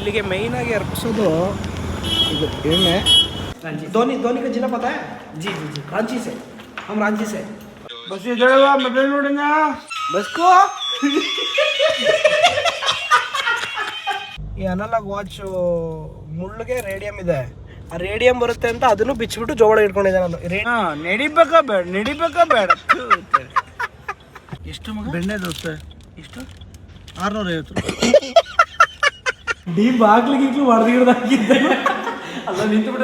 ಇಲ್ಲಿಗೆ ಮೇಯ್ನಾಗಿ ಅರ್ಪಿಸೋದು ಇದು ಎಣ್ಣೆ. धोनी का जिला पता है? जी जी जी, रांची से, हम रांची से. बस ये जगह मोबाइल ನೋಡಿನಾ बस को ಈ ಅನಲಾಗ್ ವಾಚ್ ಮುಳ್ಳಿಗೆ ರೇಡಿಯಂ ಇದೆ. ಆ ರೇಡಿಯಂ ಬರುತ್ತೆ ಅಂತ ಅದನ್ನು ಬಿಚ್ಚಿಬಿಟ್ಟು ಜೋಳ ಇಟ್ಕೊಂಡಿದ್ದೆ ನಾನು. ನಡಿಬೇಕಾ ಬೇಡ ಎಷ್ಟು ಮಗ ಬೆಣ್ಣೆ ದೋಸ್ತ ಎಷ್ಟು 650 ಡಿ ಬಾಗ್ಲಿಗೆ ಹೊಡೆದಿಡ್ದಾಕಿದ್ದೆ. ಅಲ್ಲ ನಿಂತು ಬಿಟ್ಟ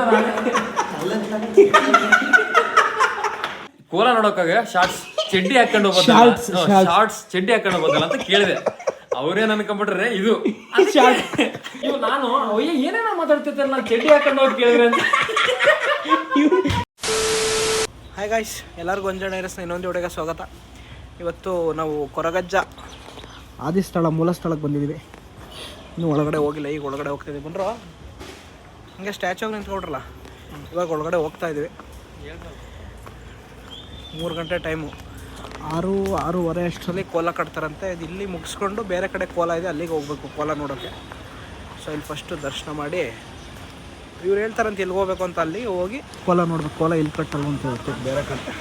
ಕೋಲ ನೋಡೋಕಾಗ ಶಾರ್ಟ್ಸ್ ಚಡ್ಡಿ ಹಾಕೊಂಡು ಶಾರ್ಟ್ಸ್ ಚಡ್ಡಿ ಹಾಕೊಂಡು ಹೋಗಲ್ಲ ಅಂತ ಕೇಳಿದೆ. ಅವ್ರೇನ್ ಅನ್ಕೊಂಡ್ಬಿಟ್ರೆ ಇದು ಇವ್ ನಾನು ಏನೇನ ಮಾತಾಡ್ತಿರ್ತಾರೆ ನಾನು ಚಡ್ಡಿ ಹಾಕೊಂಡು ಹೋಗಿ ಕೇಳಿದ್ರೆ ಅಂತ. ಹಾಯ್ ಗಾಯ್ಸ್, ಎಲ್ಲರಿಗೂ ಒಂಜಾಣ ಇರಸ್ನ ಇನ್ನೊಂದು ವಿಡಿಯೋಗೆ ಸ್ವಾಗತ. ಇವತ್ತು ನಾವು ಕೊರಗಜ್ಜ ಆದಿಸ್ಥಳ ಮೂಲ ಸ್ಥಳಕ್ಕೆ ಬಂದಿದ್ದೀವಿ. ಇನ್ನೂ ಒಳಗಡೆ ಹೋಗಿಲ್ಲ, ಈಗ ಒಳಗಡೆ ಹೋಗ್ತಾಯಿದ್ದೀವಿ. ಬಂದ್ರು ಹಂಗೆ ಸ್ಟ್ಯಾಚುಗೆ ನಿಂತ್ಕೊಡ್ರಲ್ಲ, ಇವಾಗ ಒಳಗಡೆ ಹೋಗ್ತಾ ಇದ್ದೀವಿ. 3 ಗಂಟೆ ಟೈಮು, 6-6:30 ಅಷ್ಟರಲ್ಲಿ ಕೋಲ ಕಟ್ತಾರಂತೆ. ಇದು ಇಲ್ಲಿ ಮುಗಿಸ್ಕೊಂಡು ಬೇರೆ ಕಡೆ ಕೋಲ ಇದೆ, ಅಲ್ಲಿಗೆ ಹೋಗ್ಬೇಕು ಕೋಲ ನೋಡೋಕ್ಕೆ. ಸೊ ಇಲ್ಲಿ ಫಸ್ಟು ದರ್ಶನ ಮಾಡಿ ಇವ್ರು ಹೇಳ್ತಾರಂತ ಇಲ್ಲಿಗೆ ಹೋಗ್ಬೇಕು ಅಂತ, ಅಲ್ಲಿ ಹೋಗಿ ಕೋಲ ನೋಡ್ಬೇಕು. ಕೋಲ ಇಲ್ಲಿ ಕಟ್ಟಲ್ಲ ಅಂತ ಹೇಳ್ತೀವಿ ಬೇರೆ ಕಡೆ.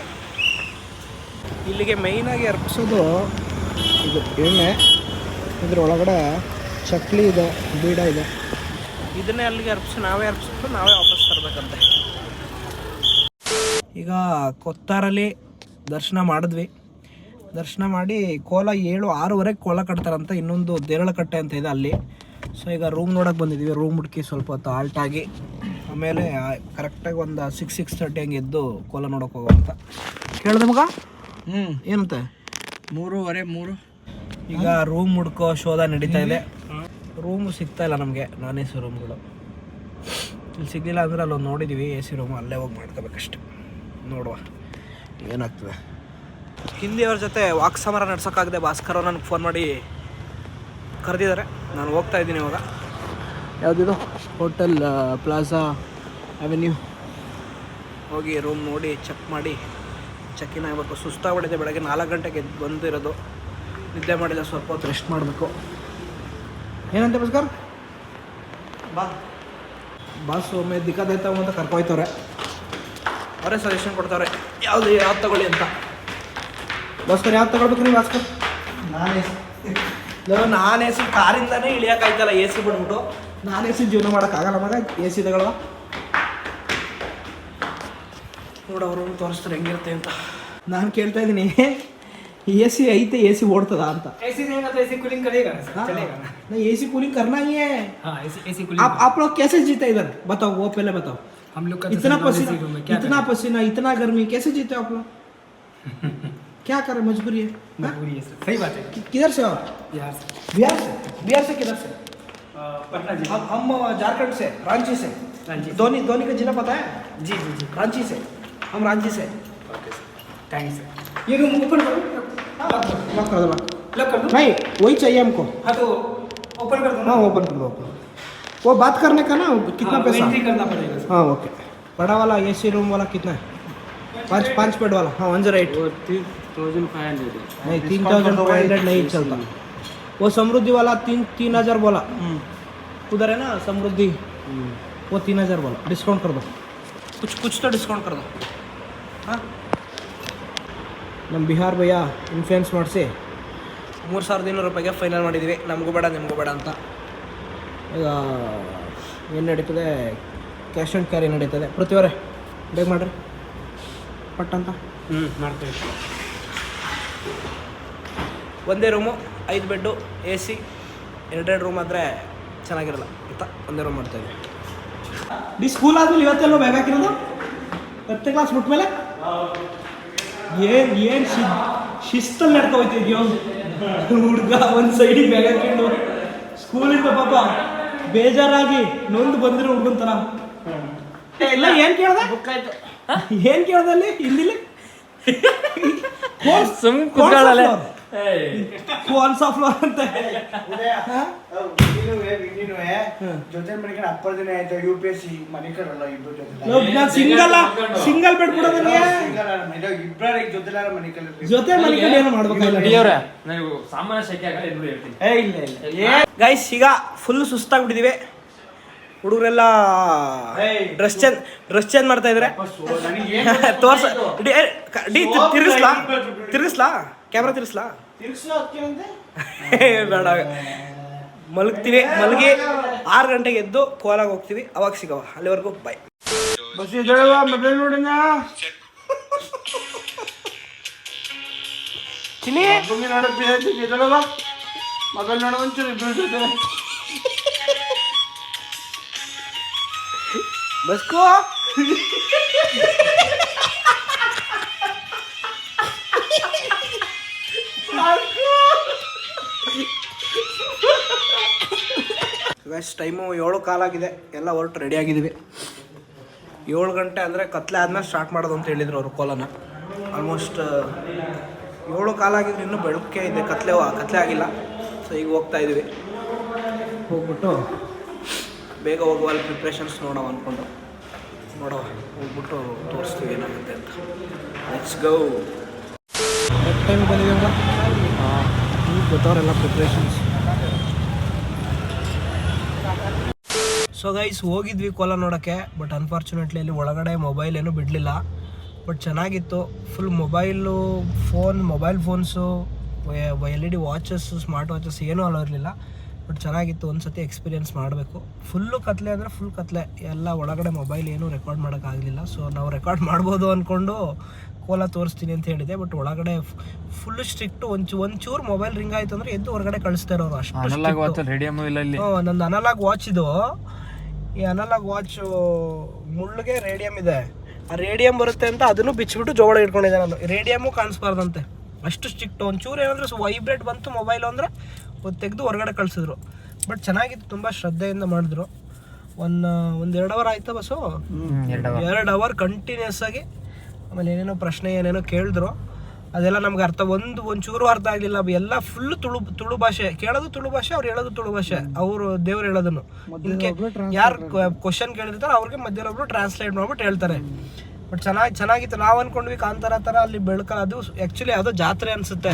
ಇಲ್ಲಿಗೆ ಮೇಯ್ನಾಗಿ ಅರ್ಪಿಸೋದು ಇದು ಎಣ್ಣೆ. ಇದ್ರೊಳಗಡೆ ಚಕ್ಲಿ ಇದೆ, ಬೀಡ ಇದೆ. ಇದನ್ನೇ ಅಲ್ಲಿಗೆ ಅರ್ಪಿಸಿ ನಾವೇ ಅರ್ಪಿಸ್ಬಿಟ್ಟು ನಾವೇ ವಾಪಸ್ ತರಬೇಕಂತೆ. ಈಗ ಕೊತ್ತಾರಲ್ಲಿ ದರ್ಶನ ಮಾಡಿದ್ವಿ. ದರ್ಶನ ಮಾಡಿ ಕೋಲ 7-6ವರೆಗೆ ಕೋಲ ಕಟ್ತಾರಂತ. ಇನ್ನೊಂದು ದೇರಳಕಟ್ಟೆ ಅಂತ ಇದೆ ಅಲ್ಲಿ. ಸೊ ಈಗ ರೂಮ್ ನೋಡೋಕೆ ಬಂದಿದ್ದೀವಿ. ರೂಮ್ ಹುಡುಕಿ ಸ್ವಲ್ಪ ಹೊತ್ತು ಆಲ್ಟಾಗಿ ಆಮೇಲೆ ಕರೆಕ್ಟಾಗಿ ಒಂದು 6-6:30 ಹಂಗೆ ಎದ್ದು ಕೋಲ ನೋಡೋಕೆ ಹೋಗೋಂತ ಕೇಳಿದೆ ಮಗ. ಏನಂತೆ 3:15 ಈಗ ರೂಮ್ ಹುಡ್ಕೋ ಶೋಧ ನಡೀತಾ ಇದೆ. ರೂಮು ಸಿಗ್ತಾ ಇಲ್ಲ ನಮಗೆ, ನಾನ್ ಎ ಸಿ ರೂಮ್ಗಳು. ಇಲ್ಲಿ ಸಿಗಲಿಲ್ಲ ಅಂದರೆ ಅಲ್ಲೊಂದು ನೋಡಿದ್ದೀವಿ ಎ ಸಿ ರೂಮು, ಅಲ್ಲೇ ಹೋಗಿ ಮಾಡ್ಕೋಬೇಕಷ್ಟೆ. ನೋಡುವ ಏನಾಗ್ತದೆ. ಹಿಂದಿಯವ್ರ ಜೊತೆ ವಾಕ್ಸಮರ ನಡ್ಸೋಕ್ಕಾಗದೆ ಭಾಸ್ಕರ್ ನನಗೆ ಫೋನ್ ಮಾಡಿ ಕರೆದಿದ್ದಾರೆ. ನಾನು ಹೋಗ್ತಾ ಇದ್ದೀನಿ ಇವಾಗ. ಯಾವುದಿದು ಹೋಟೆಲ್ ಪ್ಲಾಜಾ ಅವೆನ್ಯೂ ಹೋಗಿ ರೂಮ್ ನೋಡಿ ಚೆಕ್ ಮಾಡಿ ಚೆಕ್ಕಿನ್ ಆಗಬೇಕು. ಸುಸ್ತಾಗ್ಬಿಟ್ಟಿದೆ. ಬೆಳಗ್ಗೆ 4 ಗಂಟೆಗೆ ಬಂದಿರೋದು, ನಿದ್ದೆ ಮಾಡಿಲ್ಲ, ಸ್ವಲ್ಪ ಹೊತ್ತು ರೆಸ್ಟ್ ಮಾಡಬೇಕು. ಏನಂತೆ ಭಾಸ್ಕರ್ ಬಾಸು ಒಮ್ಮೆ ದಿಕ್ಕಾದೈತಾವ ಅಂತ ಕರ್ಕೊಯ್ತವ್ರೆ. ಅವರೇ ಸಜೆಷನ್ ಕೊಡ್ತಾರೆ ಯಾವ್ದು ತಗೊಳ್ಳಿ ಅಂತ. ಭಾಸ್ಕರ್ ಯಾವ್ದು ತಗೊಳ್ಬೇಕು ನೀವು ಭಾಸ್ಕರ್? ನಾನು ಎ ಸಿ ಕಾರಿಂದನೇ ಇಳಿಯೋಕ್ಕಾಯ್ತಲ್ಲ, ಎ ಸಿ ಬಿಟ್ಬಿಟ್ಟು. ನಾನು ಎ ಸಿ ಜೀವನ ಮಾಡೋಕ್ಕಾಗಲ್ಲ ಮಗ, ಎ ಸಿ ತಗೊಳ್ಳುವ. ನೋಡು ಅವರು ತೋರಿಸ್ತಾರೆ ಹೆಂಗಿರುತ್ತೆ ಅಂತ. ನಾನು ಕೇಳ್ತಾ ಇದ್ದೀನಿ ए सी ಐತೆ, ए सी ಓಡ್ತದ ಅಂತ. ऐसी नहीं तो ऐसी कूलिंग करेगा ना, चलेगा ना. नहीं ए सी कूलिंग करना ही है. हाँ ऐसी कूलिंग. आप लोग कैसे जीते इधर बताओ, वो पहले बताओ. हम लोग का इतना पसीना इतना गर्मी कैसे जीते आप लोग? क्या करें, मजबूरी है. मजबूरी है सर, सही बात है. किधर से हो? बिहार से. बिहार से किधर से? पटना जिला. हम झारखंड से, रांची से. धोनी का जिला पता है? जी जी जी, रांची से, हम रांची से. Okay sir, thanks sir. ये रूम ओपन करो, लॉक कर दो. लॉक कर दो. नहीं वही चाहिए हमको. हाँ तो ओपन कर दो. हाँ ओपन कर दो. वो बात करने का ना, कितना पैसा एंट्री करना पड़ेगा सर. हाँ ओके. बड़ा वाला ए सी रूम वाला कितना है? 5 बेड वाला. हाँ 108. 3500. नहीं 3500 नहीं चलता. वो समृद्धि वाला 3000 बोला. उधर है ना समृद्धि, वो 3000 बोला. डिस्काउंट कर दो, कुछ तो डिस्काउंट कर दो. हाँ ನಮ್ಮ ಬಿಹಾರ್ ಭಯ್ಯ ಇನ್ಫ್ಲೂಯೆನ್ಸ್ ಮಾಡಿಸಿ 3200 ರೂಪಾಯಿಗೆ ಫೈನಲ್ ಮಾಡಿದ್ದೀವಿ. ನಮಗೂ ಬೇಡ ನಿಮಗೂ ಬೇಡ ಅಂತ. ಈಗ ಏನು ನಡೀತದೆ, ಕ್ಯಾಶ್ ಆ್ಯಂಡ್ ಕ್ಯಾರಿ ನಡೀತದೆ. ಪ್ರತಿಯವರೇ ಬೇಗ ಮಾಡಿರಿ ಪಟ್ ಅಂತ. ಮಾಡ್ತೇವೆ. ಒಂದೇ room, 5 bed, A C. 2 room ಆದರೆ ಚೆನ್ನಾಗಿರಲ್ಲ ಅಂತ ಒಂದೇ ರೂಮ್ ಮಾಡ್ತಾಯಿದ್ವಿ. ಡಿ ಸ್ಕೂಲ್ ಆದಮೇಲೆ ಇವತ್ತೆಲ್ಲೋ ಬ್ಯಾಗ್ ಹಾಕಿರೋದು 10ನೇ ಕ್ಲಾಸ್ ಬಿಟ್ಮೇಲೆ ಏನು ಶಿಸ್ತಲ್ಲಿ ನಡ್ಕೊಯ್ತಿದ್ಯೋ ಹುಡುಗ. ಒಂದು ಸೈಡಿಗೆ ಬ್ಯಾಗ್ ಹಾಕೊಂಡು ಸ್ಕೂಲಿಂದ ಪಾಪ ಬೇಜಾರಾಗಿ ನೊಂದು ಬಂದಿರೋ ಹುಡುಗನ ಥರ ಎಲ್ಲ. ಏನು ಕೇಳ್ದೆ, ಏನು ಕೇಳ್ದೆ ಅಲ್ಲಿ ಹಿಂದಿಲಿ? ಫೋನ್ಸ್ ಆಫ್ ಅಂತ ಜೊತೆ ಮನೆ ಅಪ್ಪರ ದಿನ ಆಯ್ತು UPSC ಮನೆ ಕಡಲ್ಲ ಇಬ್ರು ಜೊತೆ ಸಿಂಗಲ್ ಬೆಡ್ ಕೂಡ ಇಬ್ಬರ ಜೊತೆಲಾರ ಮನೆ ಕಲ್ಲ ಜೊತೆ ಮನೆ ಕಡೆ ಏನು ಮಾಡ್ಬೇಕಾಗಿಲ್ಲ ಡಿಯವ್ರೆ ನೀವು ಸಾಮಾನ್ಯ ಶೆಕೆ ಆಗಲ್ಲ ಎಲ್ರು ಹೇಳ್ತೀನಿ. ಇಲ್ಲ ಗೈಸ್ ಈಗ ಫುಲ್ ಸುಸ್ತಾಗ್ಬಿಟ್ಟಿದೀವಿ. ಹುಡುಗರೆಲ್ಲ ಡ್ರೆಸ್ ಚೇಂಜ್ ಮಾಡ್ತಾ ಇದಾರೆ. ತೋರ್ಸ ತಿರ್ಗಿಸ್ಲಾ ಕ್ಯಾಮ್ರಾ ತಿರ್ಗಿಸ್ಲಾ ಬೇಡ ಮಲಗ್ತೀವಿ. ಮಲಗಿ 6 ಗಂಟೆಗೆ ಎದ್ದು ಕೋಲಾಗ ಹೋಗ್ತೀವಿ. ಅವಾಗ ಸಿಗವ. ಅಲ್ಲಿವರೆಗೂ ಬೈ. ಬಸ್ ಎದ್ದೇಳುವ ಮೊಬೈಲ್ ನೋಡಿನ ಚಿನಿ ಎದ್ದೇಳುವ ಮೊಬೈಲ್ ನೋಡ ಒಂಚೂರು ಇಬ್ರು ಜೊತೆ ಬಸ್ಕೋ ಟೈಮು 7:15 ಆಗಿದೆ. ಎಲ್ಲ ಹೊರಟು ರೆಡಿ ಆಗಿದ್ದೀವಿ. 7 ಗಂಟೆ ಅಂದರೆ ಕತ್ಲೆ ಆದ್ಮೇಲೆ ಸ್ಟಾರ್ಟ್ ಮಾಡೋದು ಅಂತ ಹೇಳಿದ್ರು ಅವರು ಕೋಲನ. ಆಲ್ಮೋಸ್ಟ್ 7:15 ಆಗಿದ್ರೆ ಇನ್ನೂ ಬೆಳಗ್ಗೆ ಇದೆ, ಕತ್ಲೆ ಆಗಿಲ್ಲ. ಸೊ ಈಗ ಹೋಗ್ತಾ ಇದ್ದೀವಿ. ಹೋಗ್ಬಿಟ್ಟು ಬೇಗ ಹೋಗುವ ಅಲ್ಲಿ ಪ್ರಿಪ್ರೇಷನ್ಸ್ ನೋಡೋವ ಅಂದ್ಕೊಂಡು ಹೋಗ್ಬಿಟ್ಟು ತೋರಿಸ್ತೀವಿ ಏನಾಗುತ್ತೆ ಅಂತ. Let's go. ಟೈಮ್ ಬಂದಿದೆ ಈಗ ಗೊತ್ತವರೆಲ್ಲ ಪ್ರಿಪ್ರೇಷನ್ಸ್. ಸೊ ಗೈಸ್ ಹೋಗಿದ್ವಿ ಕೋಲ ನೋಡೋಕ್ಕೆ. ಬಟ್ ಅನ್ಫಾರ್ಚುನೇಟ್ಲಿ ಅಲ್ಲಿ ಒಳಗಡೆ ಮೊಬೈಲ್ ಏನೂ ಬಿಡಲಿಲ್ಲ. ಬಟ್ ಚೆನ್ನಾಗಿತ್ತು. Full mobile phones LED watches, smart watches ಏನೂ ಅಲ್ಲೋ ಇರಲಿಲ್ಲ. ಬಟ್ ಚೆನ್ನಾಗಿತ್ತು. ಒಂದು ಸತಿ ಎಕ್ಸ್ಪೀರಿಯೆನ್ಸ್ ಮಾಡಬೇಕು. ಫುಲ್ಲು ಕತ್ಲೆ ಅಂದರೆ ಫುಲ್ ಕತ್ಲೆ. ಎಲ್ಲ ಒಳಗಡೆ ಮೊಬೈಲ್ ಏನೂ ರೆಕಾರ್ಡ್ ಮಾಡೋಕ್ಕಾಗಲಿಲ್ಲ. ಸೊ ನಾವು ರೆಕಾರ್ಡ್ ಮಾಡ್ಬೋದು ಅಂದ್ಕೊಂಡು ಕೋಲ ತೋರಿಸ್ತೀನಿ ಅಂತ ಹೇಳಿದೆ. ಬಟ್ ಒಳಗಡೆ ಫುಲ್ ಸ್ಟ್ರಿಕ್ಟು. ಒಂಚೂರು ಮೊಬೈಲ್ ರಿಂಗ್ ಆಯಿತು ಅಂದರೆ ಎದ್ದು ಹೊರಗಡೆ ಕಳಿಸ್ತಾ ಇರೋರು ಅಷ್ಟು. ನಂದು ಅನಲಾಗ್ ವಾಚ್ ಇದು. ಈ ಅನಲಾಗ್ ವಾಚ್ ಮುಳ್ಳಿಗೆ ರೇಡಿಯಮ್ ಇದೆ. ಆ ರೇಡಿಯಮ್ ಬರುತ್ತೆ ಅಂತ ಅದನ್ನು ಬಿಚ್ಚಿಬಿಟ್ಟು ಜೋಳ ಇಟ್ಕೊಂಡಿದ್ದೆ ನಾನು. ರೇಡಿಯಮ್ಮು ಕಾಣಿಸ್ಬಾರ್ದಂತೆ, ಅಷ್ಟು ಸ್ಟ್ರಿಕ್ಟು. ಒಂಚೂರು ಏನಂದ್ರೆ ವೈಬ್ರೇಟ್ ಬಂತು ಮೊಬೈಲು ಅಂದರೆ ತೆಗೆದು ಹೊರಗಡೆ ಕಳಿಸಿದ್ರು. ಬಟ್ ಚೆನ್ನಾಗಿತ್ತು. ತುಂಬ ಶ್ರದ್ಧೆಯಿಂದ ಮಾಡಿದ್ರು. 1-2 ಅವರ್ ಆಯ್ತಾ ಬಸ್ಸು? 2 ಅವರ್ ಕಂಟಿನ್ಯೂಸ್ ಆಗಿ. ಆಮೇಲೆ ಏನೇನೋ ಪ್ರಶ್ನೆ ಏನೇನೋ ಕೇಳಿದ್ರು. ಅದೆಲ್ಲ ನಮ್ಗೆ ಒಂಚೂರು ಅರ್ಥ ಆಗಲಿಲ್ಲ. ಎಲ್ಲ ಫುಲ್ ತುಳು ಭಾಷೆ. ಕೇಳೋದು ತುಳು ಭಾಷೆ, ಅವ್ರು ಹೇಳೋದು ತುಳು ಭಾಷೆ. ಅವರು ದೇವ್ರು ಹೇಳೋದನ್ನು ಯಾರು ಕ್ವಶನ್ ಕೇಳಿರ್ತಾರೆ ಅವ್ರಿಗೆ ಮಧ್ಯದಲ್ಲಿ ಒಬ್ರು ಟ್ರಾನ್ಸ್ಲೇಟ್ ಮಾಡ್ಬಿಟ್ಟು ಹೇಳ್ತಾರೆ. ಬಟ್ ಚೆನ್ನಾಗಿತ್ತು. ನಾವು ಅನ್ಕೊಂಡ್ವಿ ಕಾಂತಾರ ಥರ ಅಲ್ಲಿ ಬೆಳಕಲ್ಲ. ಅದು ಆ್ಯಕ್ಚುಲಿ ಯಾವುದೋ ಜಾತ್ರೆ ಅನಿಸುತ್ತೆ.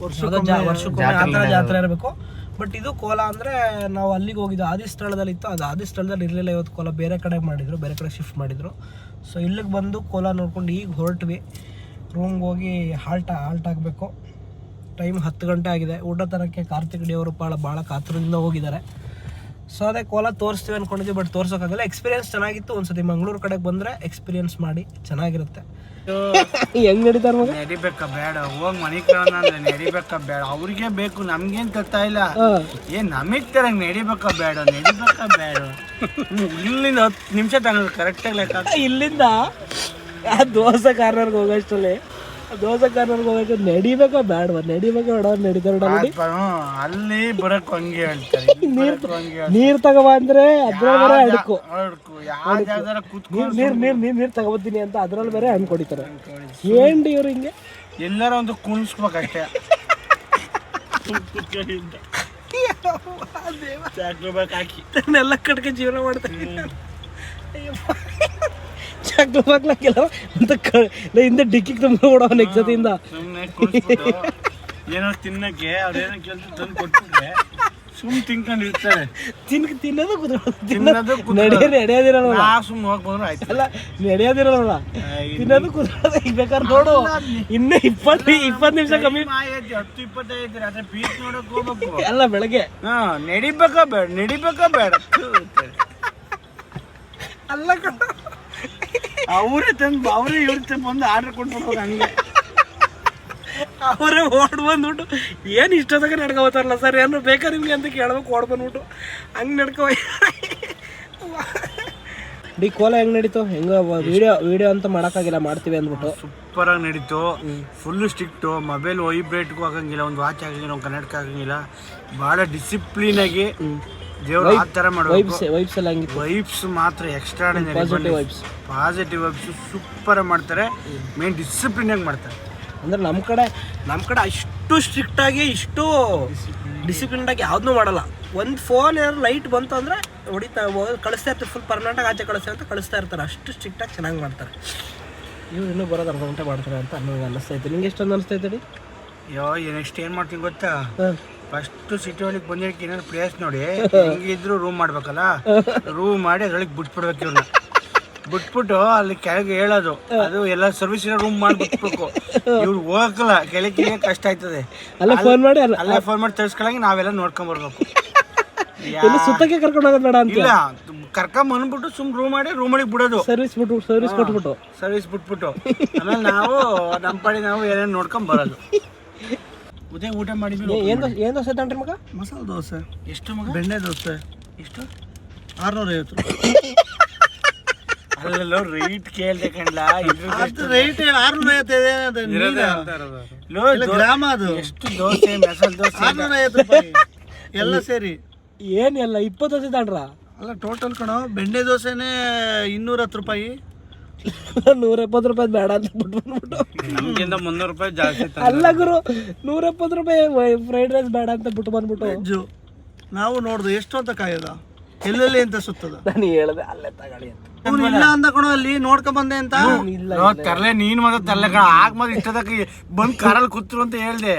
ವರ್ಷಕ್ಕೊಮ್ಮೆ ಆ ಥರ ಜಾತ್ರೆ ಇರಬೇಕು. ಬಟ್ ಇದು ಕೋಲ ಅಂದರೆ ನಾವು ಅಲ್ಲಿಗೆ ಹೋಗಿದ್ದು ಆದಿ ಸ್ಥಳದಲ್ಲಿ ಇತ್ತು. ಅದು ಆದಿ ಸ್ಥಳದಲ್ಲಿ ಇರಲಿಲ್ಲ. ಇವತ್ತು ಕೋಲ ಬೇರೆ ಕಡೆ ಮಾಡಿದ್ರು, ಬೇರೆ ಕಡೆ ಶಿಫ್ಟ್ ಮಾಡಿದ್ರು. ಸೊ ಇಲ್ಲಿಗೆ ಬಂದು ಕೋಲ ನೋಡ್ಕೊಂಡು ಈಗ ಹೊರಟ್ವಿ. ರೂಮ್ಗೆ ಹೋಗಿ ಹಾಲ್ಟ್ ಆಗಬೇಕು. ಟೈಮ್ 10 ಗಂಟೆ ಆಗಿದೆ. ಊಟ ತರಕ್ಕೆ ಕಾರ್ತಿಕ್ ಡಿ ಅವರು ಭಾಳ ಕಾತರದಿಂದ ಹೋಗಿದ್ದಾರೆ. ಸೊ ಅದೇ ಕೋಲ ತೋರಿಸ್ತೀವಿ ಅಂದ್ಕೊಂಡಿದ್ವಿ. ಬಟ್ ತೋರ್ಸೋಕ್ಕಾಗಲ್ಲ. ಎಕ್ಸ್ಪೀರಿಯನ್ಸ್ ಚೆನ್ನಾಗಿತ್ತು. ಒಂದ್ಸತಿ ಮಂಗಳೂರು ಕಡೆಗೆ ಬಂದರೆ ಎಕ್ಸ್ಪೀರಿಯನ್ಸ್ ಮಾಡಿ ಚೆನ್ನಾಗಿರುತ್ತೆ. ಹೆಂಗ್ ನಡೀತಾರೆ ಮಗ? ನಡಿಬೇಕಾ ಬೇಡ? ಹೋಗಿ ಮನೆ ಕೇಳೋಣ ಅಂದ್ರೆ ನಡಿಬೇಕಾ ಬೇಡ? ಅವ್ರಿಗೆ ಬೇಕು, ನಮ್ಗೇನ್ ಗೊತ್ತಾ ಇಲ್ಲ. ನಮಗ್ ತರ ನಡಿಬೇಕಾ ಬೇಡ? ಇಲ್ಲಿಂದ 10 ನಿಮಿಷ ತಗೊಂಡು ಕರೆಕ್ಟಾಗಿ ಲೆಕ್ಕ. ಇಲ್ಲಿಂದ ದೋಸೆ ಕಾರ್ನರ್ಗೆ ಹೋಗೋಷ್ಟಲ್ಲಿ ನಡಿಬೇಕಾ ಬೇಡವಾ? ನಡಿತಾರೆ. ಅಲ್ಲಿ ಬರಕ್ ಹಂಗೆ ಹೇಳ್ತಾರೆ. ನೀರ್ ತಗೋ ಅಂದ್ರೆ ಅದ್ರಲ್ಲಿ ಬೇರೆ ಅಡ್ಕು. ಯಾವ ಜಾಗದಾರ ಕೂತ್ಕೊಂಡು ನೀರ್ ತಗೋತೀನಿ ಅಂತ ಅದ್ರಲ್ಲಿ ಬೇರೆ ಹಣ್ಣು ಕೊಡಿತಾರೆ. ಏನ್ರಿ ಇವ್ರು ಹಿಂಗೆ? ಎಲ್ಲಾರ ಒಂದು ಕುಣಿಸ್ಬೇಕಷ್ಟೇ. ಹಾಕಿ ಎಲ್ಲ ಕಟ್ಗೆ ಜೀವನ ಮಾಡ್ತಾರೆ. ಚಕ್ಲು ಬಾಕ್ಲಾಕಿಲ್ಲ ಅಂತ ಹಿಂದೆ ಡಿಕ್ಕಿಗೆ ತುಂಬ ಕೊಡೋ ನೆಕ್ಸ್ಟ್ ಜೊತೆಯಿಂದ ಏನೋ ತಿನ್ನಕ್ಕೆ ಅವ್ರೇನೋ ಕೆಲಸ ತಂದು ಕೊಟ್ಬಿಟ್ರೆ ಸುಮ್ ತಿನ್ಕೊಂಡು ಇರ್ತಾರೆ. ತಿನ್ನೋದು ನಡೆಯೋದಿರಲ್ಲ. ಸುಮ್ ಹೋಗಿ ಬಂದ್ರು ಆಯ್ತು. ಅಲ್ಲ ನಡೆಯೋದಿರಲ್ಲ, ತಿನ್ನೋದು ಕುದುರೋದು. ಈಗ ಬೇಕಾದ್ರೆ ನೋಡು, ಇನ್ನೂ 20 ನಿಮಿಷ ಕಮ್ಮಿ. 10-25 ಅದ್ರ ಬೀಚ್ ನೋಡಕ್ ಹೋಗ್ಬೇಕು. ಎಲ್ಲ ಬೆಳಗ್ಗೆ ನಡಿಬೇಕಾ ಬೇಡ ಅಲ್ಲ ಅವರೇ ಇವ್ರ ಬಂದು ಆರ್ಡರ್ ಕೊಟ್ಬಿಡ್ಬೇಕು. ಹಂಗೆ ಅವರೇ ಓಡ್ ಬಂದ್ಬಿಟ್ಟು ಏನು ಇಷ್ಟೊತ್ತಾಗ ನಡ್ಕೊತಾರಲ್ಲ ಸರ್, ಏನು ಬೇಕಾ ನಿಮ್ಗೆ ಅಂತ ಕೇಳ್ಬೇಕು. ಓಡ್ ಬಂದ್ಬಿಟ್ಟು ಹಂಗೆ ನಡ್ಕೊ. ಡಿ ಕೋಲ ಹೆಂಗ್ ನಡೀತು? ಹೆಂಗ ವಿಡಿಯೋ ಅಂತ ಮಾಡೋಕ್ಕಾಗಿಲ್ಲ, ಮಾಡ್ತೀವಿ ಅಂದ್ಬಿಟ್ಟು. ಸೂಪರ್ ಆಗಿ ನಡೀತು. Full strict. ಮೊಬೈಲ್ ವೈಬ್ರೇಟ್ಗೂ ಆಗಂಗಿಲ್ಲ, ಒಂದು ವಾಚ್ ಆಗಂಗಿಲ್ಲ, ಒಂದು ಕನ್ನಡಕ ಆಗಂಗಿಲ್ಲ. ಭಾಳ ಡಿಸಿಪ್ಲಿನ್ ಆಗಿ ದೇವ್ರು ಆ ಥರ ಮಾಡಬೇಕು. ವೈಬ್ಸ್ ಮಾತ್ರ ಎಕ್ಸ್ಟ್ರಾರ್ಡಿನರಿ. ಪಾಸಿಟಿವ್ ವೈಬ್ಸ್ ಸೂಪರ್ ಮಾಡ್ತಾರೆ. ಮೇನ್ ಡಿಸಿಪ್ಲಿನ್ ಆಗಿ ಮಾಡ್ತಾರೆ. ಅಂದ್ರೆ ನಮ್ಮ ಕಡೆ ಅಷ್ಟು ಇಷ್ಟು ಸ್ಟ್ರಿಕ್ಟ್ ಆಗಿ ಇಷ್ಟು ಡಿಸಿಪ್ಲಿನ್ ಆಗಿ ಯಾವ್ದನ್ನೂ ಮಾಡಲ್ಲ. ಒಂದು ಫೋನ್ ಏನಾದ್ರು ಲೈಟ್ ಬಂತು ಅಂದರೆ ಹೊಡಿತಾ ಕಳಿಸ್ತಾ ಇರ್ತಾರೆ, ಫುಲ್ ಪರ್ಮನೆಂಟಾಗಿ ಆಚೆ ಕಳಿಸ್ತಾ ಇರ್ತಾರೆ. ಅಷ್ಟು ಸ್ಟ್ರಿಕ್ಟಾಗಿ ಚೆನ್ನಾಗಿ ಮಾಡ್ತಾರೆ. ಇವ್ರು ಇನ್ನೂ ಬರೋದು ಅರ್ಧ ಗಂಟೆ ಮಾಡ್ತಾರೆ ಅಂತ ನನಗೆ ಅನ್ನಿಸ್ತೈತೆ. ನಿಂಗೆ ಎಷ್ಟೊಂದು ಅನಿಸ್ತೈತೆ ರೀ? ಅಯ್ಯೋ ನೆಕ್ಸ್ಟ್ ಏನು ಮಾಡ್ತೀನಿ ಗೊತ್ತಾ, ಫಸ್ಟು ಸಿಟಿ ಒಳಗೆ ಬಂದಿರಕ್ಕೆ ಏನಾದ್ರು ಪ್ಲೇಸ್ ನೋಡಿ ಹೆಂಗಿದ್ರು ರೂಮ್ ಮಾಡ್ಬೇಕಲ್ಲ, ರೂಮ್ ಮಾಡಿ ಅದ್ರೊಳಗೆ ಬಿಟ್ಬಿಡ್ಬೇಕು ಇವ್ರನ್ನ. ಬಿಟ್ಬಿಟ್ಟು ಅಲ್ಲಿ ಕೆಳಗೆ ಹೇಳೋದು, ಅದು ಎಲ್ಲ ಸರ್ವಿಸಿನ ರೂಮ್ ಮಾಡಿಬಿಟ್ಬೇಕು. ಇವ್ರು ಹೋಗಕ್ಕಲ್ಲ, ಕೆಳಗೆ ಕಷ್ಟ ಆಯ್ತದೆ. ಅಲ್ಲೇ ಫೋನ್ ಮಾಡಿ ತರಿಸ್ಕೊಳಂಗೆ ನಾವೆಲ್ಲ ನೋಡ್ಕೊಂಬರ್ಬೇಕು. ಸುತ್ತಕ್ಕೆ ಕರ್ಕೊಂಡು ಹೋಗೋದು ಬೇಡ ಅಂತ ಇಲ್ಲ, ಕರ್ಕೊಂಬಂದ್ಬಿಟ್ಟು ರೂಮ್ ಮಾಡಿ ರೂಮ್ ಒಳಗೆ ಬಿಡೋದು, ಸರ್ವಿಸ್ ಬಿಟ್ಬಿಟ್ಟು ಆಮೇಲೆ ನಾವು ನಮ್ಮ ಪಾಡಿ ನಾವು ಏನೇನು ನೋಡ್ಕೊಂಡ್ ಬರೋದು. ಉದಯ ಊಟ ಮಾಡಿದ್ವಿ. ಏನು ದೋಸೆ ತಗೊಂಡ್ರಿ ಮಗ? ಮಸಾಲೆ ದೋಸೆ. ಎಷ್ಟು ಮಗ? ಬೆಣ್ಣೆ ದೋಸೆ. ಎಷ್ಟು? 650 ಅಲ್ಲೋ ರೈಟ್ ಕೇಳ್ದೆ ಕಣ್ಲ. ರೈಟ್ 650 ಗ್ರಾಮ. ಅದು ಎಷ್ಟು ದೋಸೆ? ಮಸಾಲೆ ದೋಸೆ 650 ಎಲ್ಲ ಸೇರಿ. ಏನೆಲ್ಲ 20 ದೋಸೆ ತಗೊಂಡ್ರ? ಅಲ್ಲ ಟೋಟಲ್ ಕಣೋ, ಬೆಣ್ಣೆ ದೋಸೆನೇ 210 ರೂಪಾಯಿ. 170 ರೂಪಾಯಿ ಬೇಡ ಅಂತ ಬಿಟ್ಬಿಟ್ಟು ನಮ್ಗಿಂತ 300 ರೂಪಾಯಿ ಜಾಸ್ತಿ. ಅಲ್ಲ ಗುರು, 170 ರೂಪಾಯಿ ಫ್ರೈಡ್ ರೈಸ್ ಬೇಡ ಅಂತ ಬಿಟ್ಟು ಬಂದ್ಬಿಟ್ಟು ನಾವು ನೋಡ್ದು ಎಷ್ಟು ಅಂತ ಕಾಯೋದ, ಎಲ್ಲೆಲ್ಲಿ ಅಂತ ಸುತ್ತದ. ನಾನು ಹೇಳ್ದೆ ಅಲ್ಲೇ ತಗೊಳ್ಳಿ ಅಂತ. ಇಲ್ಲ ಅಂದ ಕಣೋ, ಅಲ್ಲಿ ನೋಡ್ಕೊಂಡ್ ಬಂದೆ ಅಂತ. ತರ್ಲೆ ನೀನ್ ಮಗ ತರ್ಲೆ ಕಣ, ಆಗ ಮಗ ಇಷ್ಟದಕ್ಕೆ ಬಂದ್ ಕಾರಲ್ಲಿ ಕೂತ್ರು ಅಂತ ಹೇಳ್ದೆ.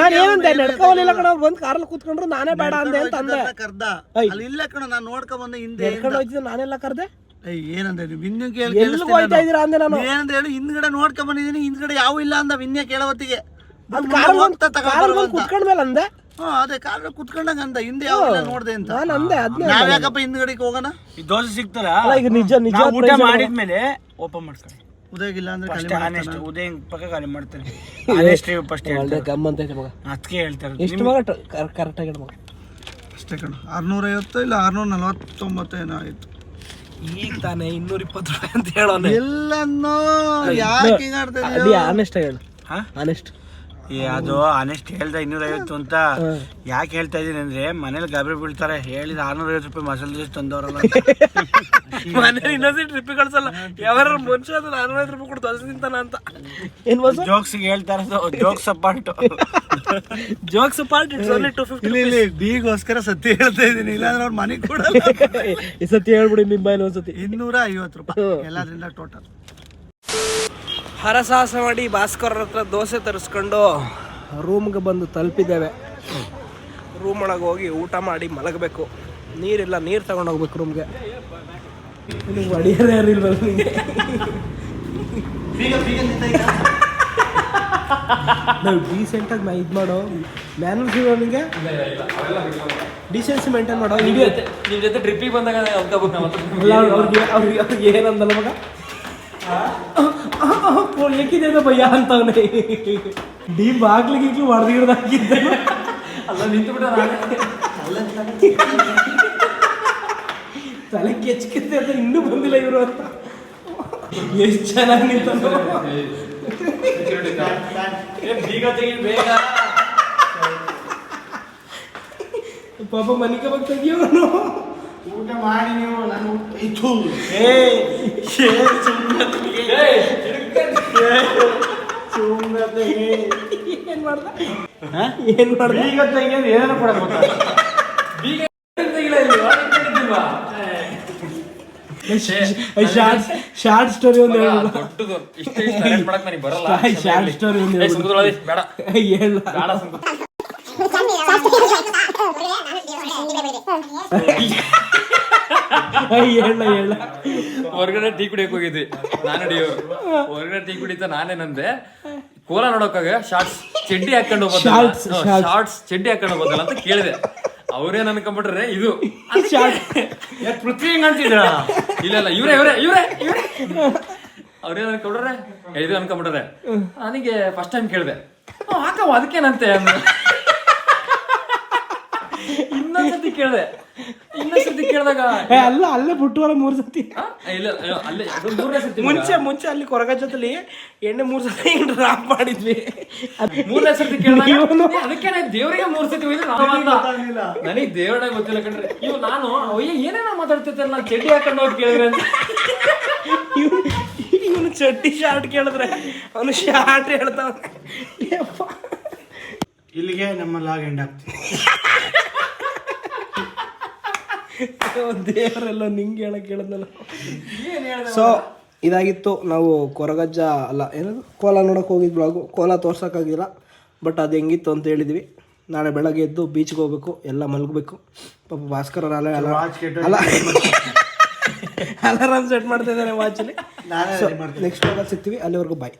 ನಾನು ಏನಂದೆ, ನಡ್ಕೋಲಿಲ್ಲ ಕಣ, ಬಂದ್ ಕಾರಲ್ಲಿ ಕೂತ್ಕೊಂಡ್ರು ನಾನೇ ಬೇಡ ಅಂದೆ ಅಂತ ಅಂದೆ. ಕರ್ದ ಅಲ್ಲಿ ಇಲ್ಲ ಕಣ, ನಾನು ನೋಡ್ಕೊಂಡ್ ಬಂದೆ ಹಿಂದೆ. ನಡ್ಕೊಂಡು ಹೋಯ್ತಿದ್ದೆ, ನಾನೆಲ್ಲ ಕರ್ದೆ. ಏನಂದ್ರೆ ವಿನ್ಯ ಎಲ್ಲಿಗೆ ಹೋಯ್ತಾ ಇದೀರಾ ಅಂದೆ ನಾನು. ಏನಂತ ಹೇಳಿ ಹಿಂದ್ಗಡೆ ನೋಡ್ಕೊಂಡ್ ಬಂದಿದ್ದೀನಿ, ಹಿಂದ್ಗಡೆ ಯಾವ ಇಲ್ಲ ಅಂದ ವಿನ್ಯ ಕೇಳೋತ್ತಿಗೆ. ಕುತ್ಕೊಂಡ್ಮೇಲೆ ಅಂದೆ. ಅದೇ ಕಾರ್ ಕುತ್ಕೊಂಡಂಗ ಅಂದ, ಹಿಂದೆ ಯಾವ ಇಲ್ಲ ನೋಡ್ದೆ ಅಂತ. ನಾನು ಅಂದೆ ಅದನ್ನ. ನಾವ್ ಯಾಕಪ್ಪ ಹಿಂದ್ಗಡೆಗೆ ಹೋಗೋಣ, ಈ ದೋಸೆ ಸಿಗ್ತಾರ ಈಗ ನಿಜ ಊಟ ಮಾಡಿದ್ಮೇಲೆ ಓಪನ್ ಮಾಡ್ತಾರೆ. ಉದಯಗಿಲ್ಲ ಅಂದ್ರೆ ಉದಯ ಪಕ್ಕ ಖಾಲಿ ಮಾಡ್ತಾರೆ. ಗಮ್ ಅಂತ ಮಗ ಅದಕ್ಕೆ ಹೇಳ್ತಾರೆ. ಎಷ್ಟು ಮಗ ಕರೆಕ್ಟ್ ಆಗಿ ಮಗ? ಅಷ್ಟೇ ಕಣ, 650 ಇಲ್ಲ 649 ಏನೋ ಆಯ್ತು. ಈಗ ತಾನೇ 220 ರೂಪಾಯಿ ಅಂತ ಹೇಳೋಣ. ಎಲ್ಲನ್ನೋ ಯಾಕೆ ಹಿಂಗ ಆಡ್ತಾ ಆನೆಸ್ಟ್ ಹೇಳು. ಆನೆಸ್ಟ್ ಅದು ಆನೆಸ್ಟ್ ಹೇಳ್ದ 250 ಅಂತ. ಯಾಕೆ ಹೇಳ್ತಾ ಇದೀನಿ ಅಂದ್ರೆ, ಮನೇಲಿ ಗಾಬರಿ ಬೀಳ್ತಾರೆ. ಹೇಳಿದ 650 ರೂಪಾಯಿ ಮಸಾಲೆ ದೋಸೆ ತಂದವ್ರಲ್ಲ. ಮನೇಲಿ ಇನ್ನೊಂದು ಟ್ರಿಪ್ ಕಳ್ಸಲ್ಲ. ಯಾವಾರ ಮನುಷ್ಯ 650 ರೂಪಾಯಿ ಕೊಟ್ಟು ದೋಸೆ ತಿಂತಾನ ಅಂತ. ಏನ್ ಜೋಕ್ಸ್ಗೆ ಹೇಳ್ತಾರೆ, jokes apart. Jokes apart, it's only 250. ಇಲ್ಲಿ ಬೀಗೋಸ್ಕರ ಸತ್ಯ ಹೇಳ್ತಾ ಇದೀನಿ, ಇಲ್ಲಾಂದ್ರೆ ಅವ್ರ ಮನೆಗೆ ಕೊಡಲ್ಲ. ಈ ಸತಿ ಹೇಳ್ಬಿಡಿ ನಿಮ್ಮ ಬಾಯಲ್ಲಿ ಒಂದ್ಸತಿ. 250 ರೂಪಾಯಿ ಎಲ್ಲದ್ರಿಂದ ಟೋಟಲ್. ಹರಸಾಹಸ ಮಾಡಿ ಭಾಸ್ಕರ್ ಹತ್ರ ದೋಸೆ ತರಿಸ್ಕೊಂಡು ರೂಮ್ಗೆ ಬಂದು ತಲುಪಿದ್ದೇವೆ. ರೂಮ್ ಒಳಗೆ ಹೋಗಿ ಊಟ ಮಾಡಿ ಮಲಗಬೇಕು. ನೀರಿಲ್ಲ, ನೀರು ತಗೊಂಡು ಹೋಗ್ಬೇಕು ರೂಮ್ಗೆ. ನಿಮಗೆ ಹೊಡಿಯೋರು ಯಾರು ಇಲ್ವಲ್ಲ ನಿಮಗೆ? ನಾವು ಡೀಸೆಂಟಾಗಿ ಇದು ಮಾಡೋ ಮ್ಯಾನರ್ಸ್ ಇರೋ ನಿಮಗೆ, ಡೀಸೆನ್ಸಿ ಮೇಂಟೈನ್ ಮಾಡೋ. ನಿಮ್ಮ ಜೊತೆ ಟ್ರಿಪ್ಪಿಗೆ ಬಂದಾಗ ಅವ್ರಿಗೆ ಏನಂದಲ್ಲ ಮಗ, ಏಕಿದೆ ಭಯ್ಯ ಅಂತವನೇ. ಡಿ ಬಾಗ್ಲಿಗೆ ಹೊಡೆದಿಡ್ದಾಕಿದ್ದೆ. ಅಲ್ಲ ನಿಂತುಬಿಟ್ಟ ತಲೆ ಕೆಚ್ಕಿದ್ದೆ ಅಂತ ಇನ್ನೂ ಬಂದಿಲ್ಲ ಇವರು ಅಂತ. ಎಷ್ಟು ಚೆನ್ನಾಗಿ ನಿಂತ ಪಾಪ ಮನಿಗೆ ಬಂದು ತೆಗಿಯೋನು. ಊಟ ಮಾಡಿ ನೀವು ನಾನು ಏನ್ ಮಾಡ್ದ ಏನೇನೋ ಕೊಡಕ್ ಶಾರ್ಟ್ ಸ್ಟೋರಿ ಒಂದು ದೊಡ್ಡದು ಇಷ್ಟೇ ಮಾಡಕ್ ನನಗೆ ಬರಲ್ಲ. ಶಾರ್ಟ್ ಸ್ಟೋರಿ ಒಂದು ಬೇಡ ಹೇಳ. ಹೊರಗಡೆ ಟೀ ಕುಡಿಯಕ್ ಹೋಗಿದ್ವಿ, ನಾನು ಡಿಯೋರು. ಹೊರಗಡೆ ಟೀ ಕುಡಿತಾ ನಾನೇನಂದೆ, ಕೋಲ ನೋಡೋಕಾಗ ಶಾರ್ಟ್ಸ್ ಚಡ್ಡಿ ಹಾಕೊಂಡು ಹೋಗೋದಲ್ಲ, ಶಾರ್ಟ್ಸ್ ಚಡ್ಡಿ ಹಾಕೊಂಡು ಹೋಗೋದಲ್ಲ ಅಂತ ಕೇಳಿದೆ. ಅವ್ರೇನ್ ಅನ್ಕೊಂಡ್ಬಿಟ್ರೆ ಇದು ಪೃಥ್ವಿ ಹೆಂಗ್ ಅಂತಿದ್ರ. ಇಲ್ಲ ಇವ್ರೇ ಅವ್ರೇನ್ ಅನ್ಕೊಂಡ್ರೆ ಇದು ಅನ್ಕೊಂಡ್ಬಿಟ್ರೆ. ನನಗೆ ಫಸ್ಟ್ ಟೈಮ್ ಕೇಳಿದೆ, ಹಾಕವ ಅದಕ್ಕೇನಂತೆ ಅಂದ್ರೆ. ಇನ್ನೊಂದ್ಸತಿ ಕೇಳಿದಾಗ ಅಲ್ಲೇ ಬಿಟ್ಟುವಲ್ಲ 3 ಸತಿ. ಇಲ್ಲ ಅಲ್ಲೇ ಮೂರನೇ ಸತಿ. ಮುಂಚೆ ಅಲ್ಲಿ ಕೊರಗ ಜೊತೆಲಿ ಎಣ್ಣೆ 3 ಸತಿ ಡ್ರಾಪ್ ಮಾಡಿದ್ವಿ. 3ನೇ ಸತಿ ಕೇಳಿದಾಗ ಅದಕ್ಕೆ ದೇವ್ರಿಗೆ 3 ಸತಿ ನನಗೆ ದೇವ್ರನ್ನ ಗೊತ್ತಿಲ್ಲ ಕಣ್ರಿ. ಇವ್ ನಾನು ಏನೇನೋ ಮಾತಾಡ್ತಿರ್ತಾರೆ, ನಾನು ಚಡ್ಡಿ ಹಾಕೊಂಡು ಹೋಗಿ ಕೇಳಿದ್ರೆ ಅಂತ. ಇವನು ಚಡ್ಡಿ ಶಾರ್ಟ್ ಕೇಳಿದ್ರೆ ಅವನು ಶಾರ್ಟ್ ಹೇಳ್ತಾವ. ಇಲ್ಲಿಗೆ ನಮ್ಮ ಲಾಗ್ ಎಂಡ್ ಆಗ್ತೀವಿ. ದೇವರೆಲ್ಲ ನಿಂಗೆ ಹೇಳಕ್ ಹೇಳಿದ್ನಲ್ಲ. ಸೊ ಇದಾಗಿತ್ತು ನಾವು ಕೊರಗಜ್ಜ ಅಲ್ಲ ಏನದು ಕೋಲ ನೋಡೋಕೆ ಹೋಗಿದ್ ಬ್ಲಾಗು. ಕೋಲ ತೋರ್ಸೋಕ್ಕಾಗಿಲ್ಲ, ಬಟ್ ಅದು ಹೆಂಗಿತ್ತು ಅಂತ ಹೇಳಿದ್ವಿ. ನಾಳೆ ಬೆಳಗ್ಗೆ ಎದ್ದು ಬೀಚ್ಗೆ ಹೋಗ್ಬೇಕು, ಎಲ್ಲ ಮಲಗಬೇಕು. ಪಾಪ ಭಾಸ್ಕರ ಅಲಾರಾಮ್ ಸೆಟ್ ಮಾಡ್ತಾ ಇದ್ದಾರೆ ವಾಚಲ್ಲಿ. ನೆಕ್ಸ್ಟ್ ಸಿಗ್ತೀವಿ, ಅಲ್ಲಿವರೆಗೂ ಬಾಯ್.